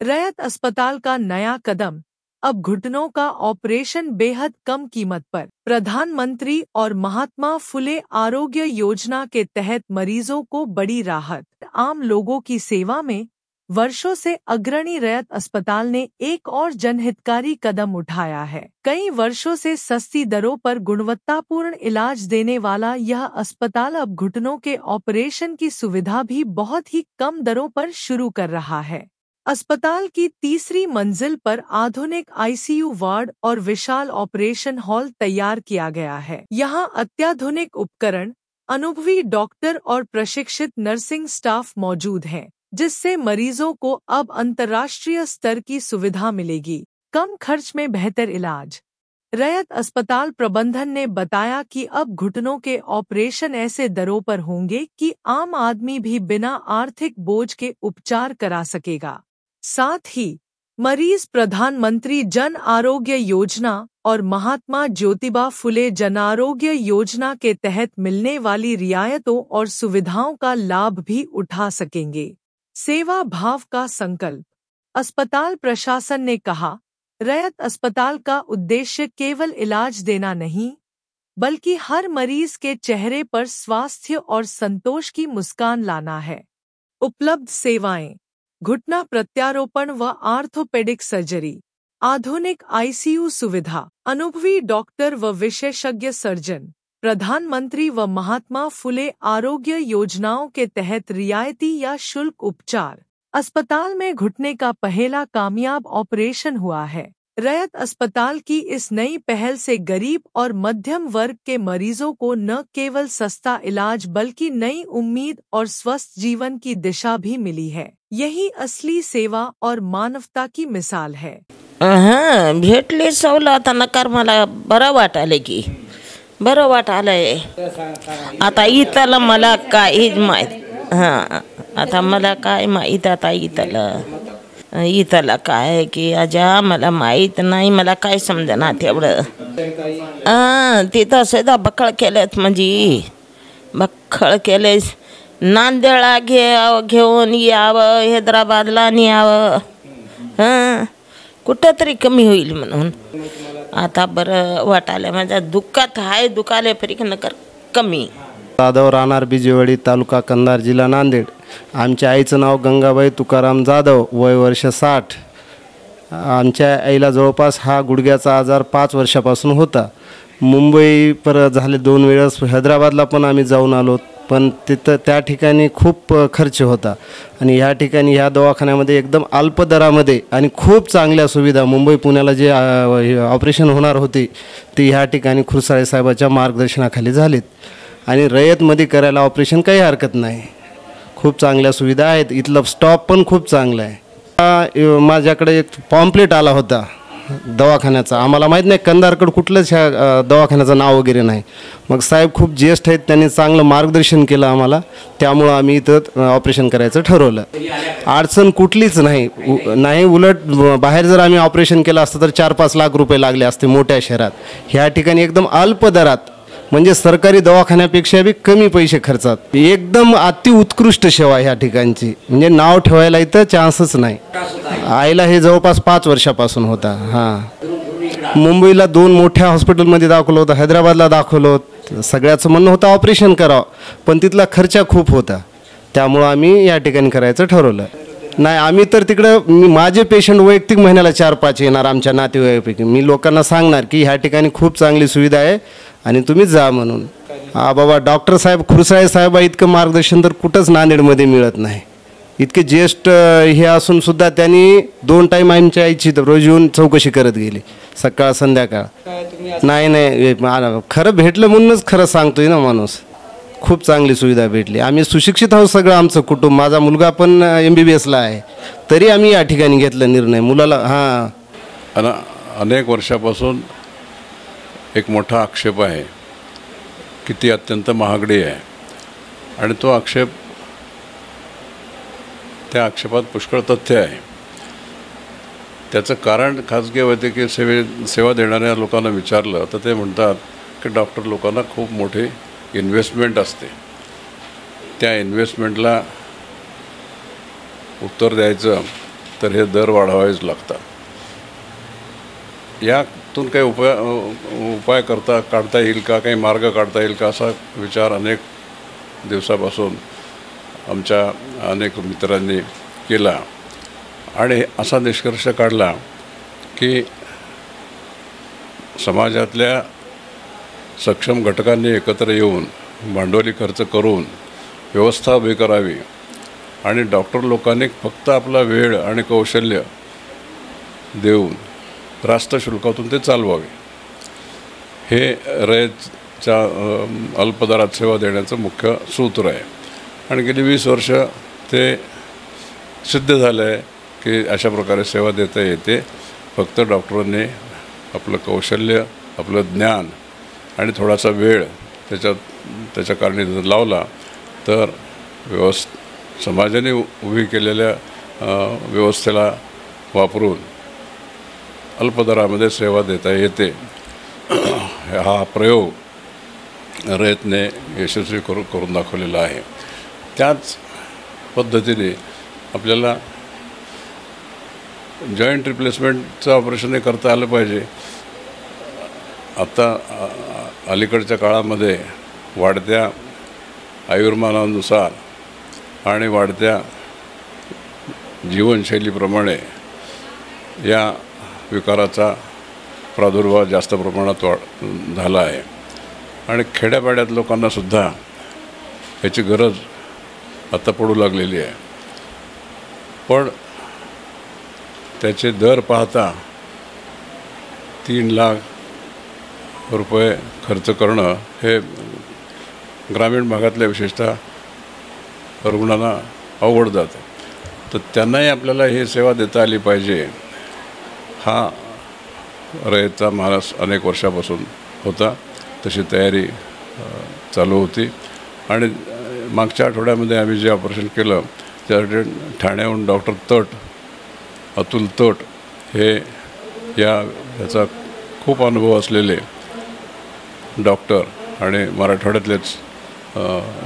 रैयत अस्पताल का नया कदम, अब घुटनों का ऑपरेशन बेहद कम कीमत पर। प्रधानमंत्री और महात्मा फुले आरोग्य योजना के तहत मरीजों को बड़ी राहत। आम लोगों की सेवा में वर्षों से अग्रणी रैयत अस्पताल ने एक और जनहितकारी कदम उठाया है। कई वर्षों से सस्ती दरों पर गुणवत्तापूर्ण इलाज देने वाला यह अस्पताल अब घुटनों के ऑपरेशन की सुविधा भी बहुत ही कम दरों पर शुरू कर रहा है। अस्पताल की तीसरी मंजिल पर आधुनिक आईसीयू वार्ड और विशाल ऑपरेशन हॉल तैयार किया गया है। यहां अत्याधुनिक उपकरण, अनुभवी डॉक्टर और प्रशिक्षित नर्सिंग स्टाफ मौजूद हैं, जिससे मरीजों को अब अंतर्राष्ट्रीय स्तर की सुविधा मिलेगी। कम खर्च में बेहतर इलाज। रैयत अस्पताल प्रबंधन ने बताया कि अब घुटनों के ऑपरेशन ऐसे दरों पर होंगे कि आम आदमी भी बिना आर्थिक बोझ के उपचार करा सकेगा। साथ ही मरीज प्रधानमंत्री जन आरोग्य योजना और महात्मा ज्योतिबा फुले जन आरोग्य योजना के तहत मिलने वाली रियायतों और सुविधाओं का लाभ भी उठा सकेंगे। सेवा भाव का संकल्प। अस्पताल प्रशासन ने कहा, रैयत अस्पताल का उद्देश्य केवल इलाज देना नहीं, बल्कि हर मरीज के चेहरे पर स्वास्थ्य और संतोष की मुस्कान लाना है। उपलब्ध सेवाएं: घुटना प्रत्यारोपण व आर्थोपेडिक सर्जरी, आधुनिक आईसीयू सुविधा, अनुभवी डॉक्टर व विशेषज्ञ सर्जन, प्रधानमंत्री व महात्मा फुले आरोग्य योजनाओं के तहत रियायती या शुल्क उपचार। अस्पताल में घुटने का पहला कामयाब ऑपरेशन हुआ है। रैयत अस्पताल की इस नई पहल से गरीब और मध्यम वर्ग के मरीजों को न केवल सस्ता इलाज बल्कि नई उम्मीद और स्वस्थ जीवन की दिशा भी मिली है। यही असली सेवा और मानवता की मिसाल है। भेटले सवलत नकार मला बरं वाटाले की बरं वाटालंय। आता इथलं मला काहीच माहीत आता मला काय माहीत आता इथलं काय की आजा मला माहीत नाही, मला काय समजना तेवढं। तिथं सदा बखळ केलेत म्हणजे बखळ केले। नांदेडला घेऊन यावं, हैदराबादला न्यावं, कुठं तरी कमी होईल म्हणून आता बरं वाटायला। माझ्या दुःखात आहे, दुखाले फरीक नकर कमी। जाधव, राहणार बिजेवाडी, तालुका कंधार, जिल्हा नांदेड। आमच्या आईचं नाव गंगाबाई तुकाराम जाधव, वय वर्ष 60। आमच्या आईला जवळपास हा गुडघ्याचा आजार 5 वर्षापासून होता। मुंबई परत झाले 2 वेळेस, हैदराबादला पण आम्ही जाऊन आलो, पण तिथं त्या ठिकाणी खूप खर्च होता। आणि ह्या ठिकाणी ह्या दवाखान्यामध्ये एकदम अल्प दरामध्ये आणि खूप चांगल्या सुविधा, मुंबई पुण्याला जे ऑपरेशन होणार होते ते ह्या ठिकाणी खुरसाळे साहेबाच्या मार्गदर्शनाखाली झालेत। आणि रयतमध्ये करायला ऑपरेशन काही हरकत नाही, खूप चांगल्या सुविधा आहेत। इथलं स्टॉप पण खूप चांगला आहे। माझ्याकडे एक पॉम्पलेट आला होता दवाखान्याचा, आम्हाला माहीत नाही कंधारकडे कुठलंच ह्या दवाखान्याचं नाव वगैरे नाही। मग साहेब खूप ज्येष्ठ आहेत, त्यांनी चांगलं मार्गदर्शन केलं आम्हाला, त्यामुळं आम्ही इथं ऑपरेशन करायचं ठरवलं। अडचण कुठलीच नाही, उलट बाहेर जर आम्ही ऑपरेशन केलं असतं तर 4-5 लाख रुपये लागले असते मोठ्या शहरात। ह्या ठिकाणी एकदम अल्प दरात, म्हणजे सरकारी दवाखान्यापेक्षा बी कमी पैसे खर्चात एकदम अति उत्कृष्ट सेवा ह्या ठिकाणची, म्हणजे नाव ठेवायला इथं चान्सच नाही। आईला हे जवळपास 5 वर्षापासून होता। मुंबईला 2 मोठ्या हॉस्पिटलमध्ये दाखवलं होतं, हैदराबादला दाखवलं होतं। सगळ्याचं म्हणणं होतं ऑपरेशन करावं, पण तिथला खर्च खूप होता, त्यामुळं आम्ही या ठिकाणी करायचं ठरवलं। नाही, आम्ही तर तिकडं माझे पेशंट वैयक्तिक महिन्याला 4-5 येणार आमच्या नातेवाईकांपैकी। मी लोकांना सांगणार की ह्या ठिकाणी खूप चांगली सुविधा आहे आणि तुम्ही जा म्हणून। बाबा डॉक्टर साहेब खुरसाळे साहेब इतकं मार्गदर्शन तर कुठंच नांदेडमध्ये मिळत नाही। इतके ज्येष्ठ हे असून सुद्धा त्यांनी 2 टाईम आमच्या आईची रोज येऊन चौकशी करत गेली, सकाळ संध्याकाळ। नाही खरं भेटलं म्हणूनच खरं सांगतोय ना माणूस, खूप चांगली सुविधा भेटली। आम्ही सुशिक्षित आहोत सगळं आमचं कुटुंब, माझा मुलगा पण MBBSला आहे, तरी आम्ही या ठिकाणी घेतला निर्णय मुलाला। अनेक वर्षापासून एक मोठा आक्षेप आहे की ती अत्यंत महागडी आहे, आणि तो आक्षेप, त्या आक्षेपात पुष्कळ तथ्य आहे। त्याचं कारण खाजगी वैद्यकीय सेवा देणाऱ्या लोकांना विचारलं तर ते म्हणतात की डॉक्टर लोकांना खूप मोठी इन्व्हेस्टमेंट असते, त्या इन्व्हेस्टमेंटला उत्तर द्यायचं तर हे दर वाढवावेच लागतात. यातून काही उपाय काढता येईल का, काही मार्ग काढता येईल का, असा विचार अनेक दिवसापासून आमच्या अनेक मित्रांनी केला आणि असा निष्कर्ष काढला की समाजातल्या सक्षम घटकांनी एकत्र येऊन भांडवली खर्च करून व्यवस्था उभी करावी आणि डॉक्टर लोकांनी फक्त आपला वेळ आणि कौशल्य देऊन रास्त शुल्कातून ते चालवावे. हे रयतच्या अल्पदरात सेवा देण्याचं मुख्य सूत्र आहे आणि गेली 20 वर्ष ते सिद्ध झालं आहे की अशा प्रकारे सेवा देता येते. फक्त डॉक्टरांनी आपलं कौशल्य, आपलं ज्ञान आणि थोडासा वेळ त्याच्या कारणी जर लावला तर समाजाने उभी केलेल्या व्यवस्थेला वापरून अल्पदरामध्ये सेवा देता येते. हा प्रयोग रयतने यशस्वी करून दाखवलेला आहे. त्याच पद्धतीने आपल्याला जॉईंट रिप्लेसमेंटचं ऑपरेशन हे करता आलं पाहिजे. आता अलीकडच्या काळामध्ये वाढत्या आयुर्मानानुसार आणि वाढत्या जीवनशैलीप्रमाणे या विकाराचा प्रादुर्भाव जास्त प्रमाणात झाला आहे आणि खेड्यापाड्यात लोकांनासुद्धा याची गरज आता पडू लागलेली आहे. पण त्याचे दर पाहता 3 लाख रुपये खर्च करणं हे ग्रामीण भागातल्या विशेषतः रुग्णांना अवघड जातं. तर त्यांनाही आपल्याला ही सेवा देता आली पाहिजे हा रयतचा मानस अनेक वर्षापासून होता. तशी तयारी चालू होती आणि मागच्या आठवड्यामध्ये आम्ही जे ऑपरेशन केलं त्यासाठी ठाण्याहून डॉक्टर अतुल तट हे याचा खूप अनुभव असलेले डॉक्टर आणि मराठवाड्यातलेच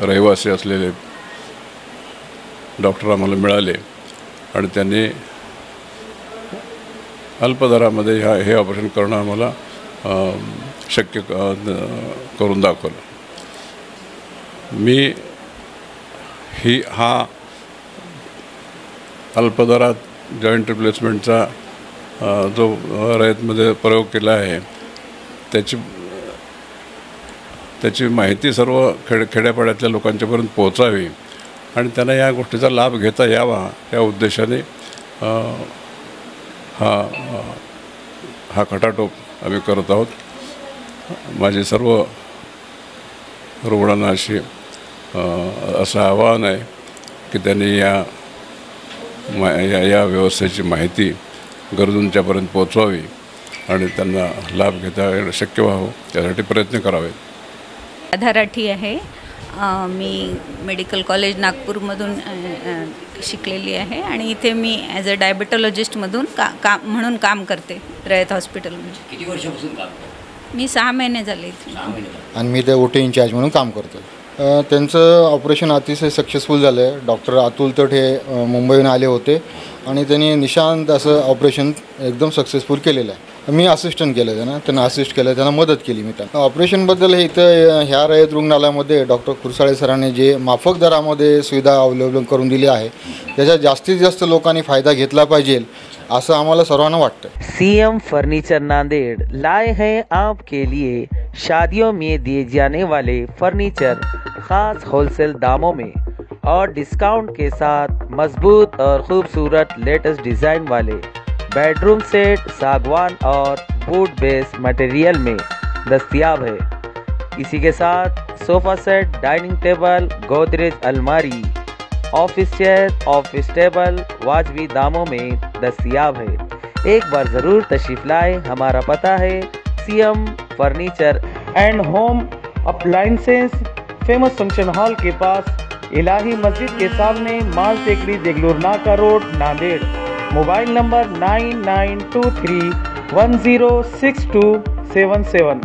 रहिवासी असलेले डॉक्टर आम्हाला मिळाले आणि त्यांनी अल्पदरामध्ये हे ऑपरेशन करणं आम्हाला शक्य करून दाखवलं. मी हा अल्पदरात जॉईंट रिप्लेसमेंटचा जो रयतमध्ये प्रयोग केला आहे त्याची माहिती सर्व खेड्यापाड्यातल्या लोकांच्यापर्यंत पोहोचावी आणि त्यांना या गोष्टीचा लाभ घेता यावा या उद्देशाने हा खटाटोप आम्ही करत आहोत. माझे सर्व रुग्णांना असं आवाहन आहे की त्यांनी या व्यवस्थेची माहिती गरजूंच्यापर्यंत पोहोचवावी आणि त्यांना लाभ घेता येणं शक्य व्हावं त्यासाठी प्रयत्न करावेत. राधा राठी आहे. मी मेडिकल कॉलेज नागपूरमधून शिकलेली आहे आणि इथे मी ॲज अ डायबेटॉलॉजिस्टमधून म्हणून काम करते रयत हॉस्पिटलमध्ये. किती वर्षापासून काम करतो? मी 6 महिने झाले इथे. आणि मी ते ओटी इन्चार्ज म्हणून काम करतो. त्यांचं ऑपरेशन अतिशय सक्सेसफुल झालं आहे. डॉक्टर अतुल तट हे मुंबईहून आले होते आणि त्यांनी निशांत असं ऑपरेशन एकदम सक्सेसफुल केलेलं आहे. मी असिस्टंट केलं त्यांना असिस्ट केलं, त्यांना मदत केली मी त्यांना. ऑपरेशनबद्दल हे इथं ह्या रयत रुग्णालयामध्ये डॉक्टर खुरसाळे सरांनी जे माफक दरामध्ये सुविधा अवलंबन करून दिली आहे त्याचा जास्तीत जास्त लोकांनी फायदा घेतला पाहिजे असं आम्हाला सर्वांना वाटतं. सीएम फर्नीचर नांदेड़ लाए हैं आपके लिए शादियों में दिए जाने वाले फर्नीचर खास होलसेल दामों में और डिस्काउंट के साथ मजबूत और खूबसूरत लेटेस्ट डिज़ाइन वाले बेडरूम सेट सागवान और वुड बेस मटेरियल में दस्तयाब है. इसी के साथ sofa set, dining table, Godrej अलमारी, ऑफिस चेयर, ऑफिस टेबल वाजबी दामों में दस्तयाब है. एक बार ज़रूर तशरीफ़ लाएं. हमारा पता है CM furniture and home appliances, famous function hall के पास, इलाही मस्जिद के सामने, माल टेकड़ी, देगलूर नाका रोड, नांदेड़. Mobile number 9923106277.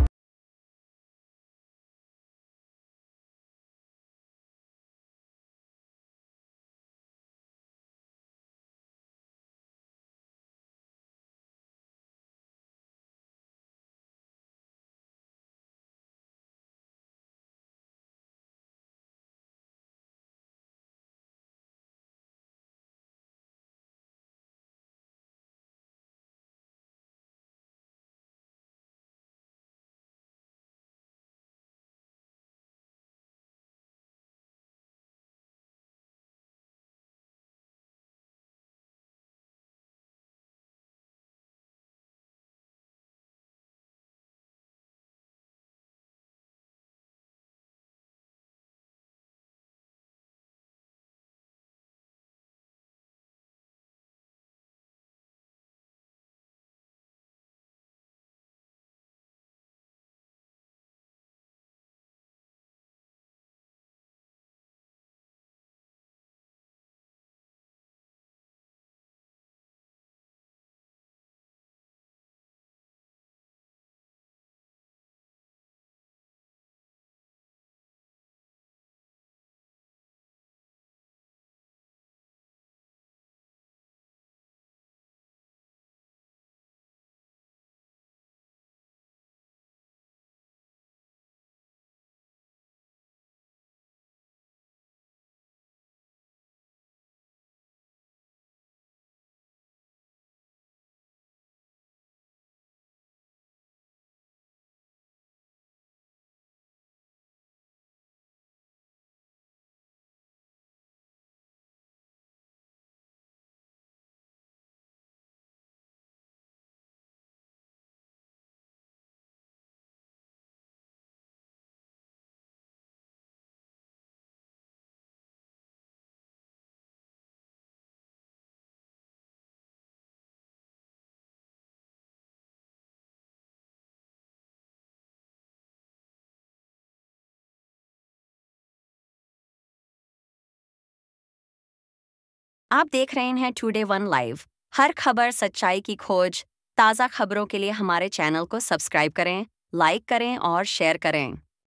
आप देख रहे हैं टुडे वन लाइव। हर खबर, सच्चाई की खोज, ताज़ा खबरों के लिए हमारे चैनल को सब्सक्राइब करें, लाइक करें और शेयर करें।